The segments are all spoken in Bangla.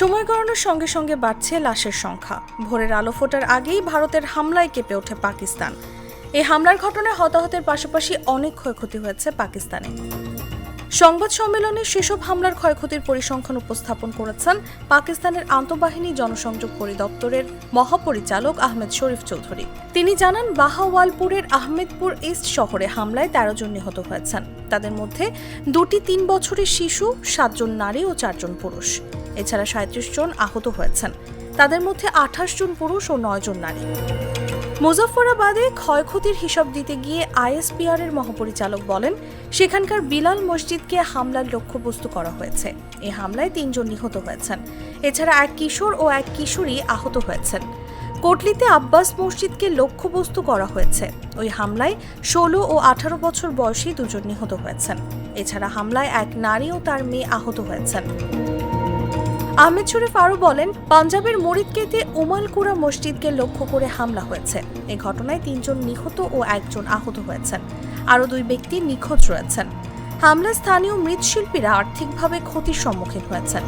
সময় গড়ানোর সঙ্গে সঙ্গে বাড়ছে লাশের সংখ্যা। ভোরের আলো ফোটার আগেই ভারতের হামলায় কেঁপে ওঠে পাকিস্তান। এই হামলার ঘটনায় হতাহতের পাশাপাশি অনেক ক্ষয়ক্ষতি হয়েছে পাকিস্তানে। সংবাদ সম্মেলনে সেসব হামলার ক্ষয়ক্ষতির পরিসংখ্যান উপস্থাপন করেছেন পাকিস্তানের আন্তঃবাহিনী জনসংযোগ পরিদপ্তরের মহাপরিচালক আহমেদ শরীফ চৌধুরী। তিনি জানান, বাহাওয়ালপুরের আহমেদপুর ইস্ট শহরে হামলায় 13 জন নিহত হয়েছেন। তাদের মধ্যে 2টি 3 বছরের শিশু, 7 জন নারী ও 4 জন পুরুষ। এছাড়া 37 জন আহত হয়েছেন। তাদের মধ্যে 28 জন পুরুষ ও 9 জন নারী। মুজফ্ফরাবাদে ক্ষয়ক্ষতির হিসাব দিতে গিয়ে আইএসপিআর এর মহাপরিচালক বলেন, সেখানকার বিলাল মসজিদকে হামলার লক্ষ্যবস্তু করা হয়েছে। এই হামলায় 3 জন নিহত হয়েছেন। এছাড়া এক কিশোর ও এক কিশোরী আহত হয়েছেন। কোটলিতে আব্বাস মসজিদকে লক্ষ্যবস্তু করা হয়েছে। ওই হামলায় 16 ও 18 বছর বয়সী 2 জন নিহত হয়েছেন। এছাড়া হামলায় এক নারী ও তার মেয়ে আহত হয়েছেন। আহমেদ শরীফ আরও বলেন, পাঞ্জাবের মরিদকেতে উমালকুরা মসজিদকে লক্ষ্য করে হামলা হয়েছে। এই ঘটনায় 3 জন নিহত ও 1 জন আহত হয়েছেন। আরও 2 ব্যক্তি নিখোঁজ রয়েছেন। হামলায় স্থানীয় মৃৎশিল্পীরা আর্থিকভাবে ক্ষতির সম্মুখীন হয়েছেন।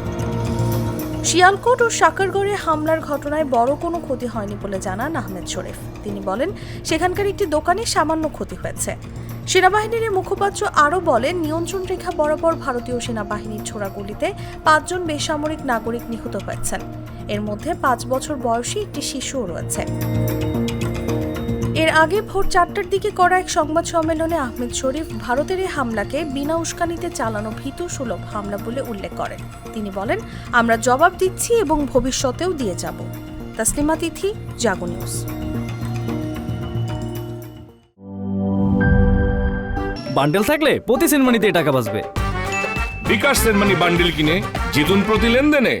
শিয়ালকোট ও সাকারগড়ে হামলার ঘটনায় বড় কোনো ক্ষতি হয়নি বলে জানান আহমেদ শরীফ। তিনি বলেন, সেখানকার একটি দোকানে সামান্য ক্ষতি হয়েছে। সেনাবাহিনীর মুখপাত্র আরও বলেন, নিয়ন্ত্রণ রেখা বরাবর ভারতীয় সেনাবাহিনীর ছোড়া গুলিতে 5 জন বেসামরিক নাগরিক নিহত হয়েছেন। এর মধ্যে 5 বছর বয়সী একটি শিশুও রয়েছে। এর আগে ভোর 4টার দিকে করা এক সংবাদ সম্মেলনে আহমেদ শরীফ ভারতের এই হামলাকে বিনা উস্কানিতে চালানো ভীতু সুলভ হামলা বলে উল্লেখ করেন। তিনি বলেন, আমরা জবাব দিচ্ছি এবং ভবিষ্যতেও দিয়ে যাব। তাসলিমা তিথি, জাগো নিউজ। বান্ডেল থাকলে প্রতি সেনমানিতে টাকা বাঁচবে। বিকাশ সেনমানি বান্ডিল কিনে জিতুন প্রতি লেনদেনে।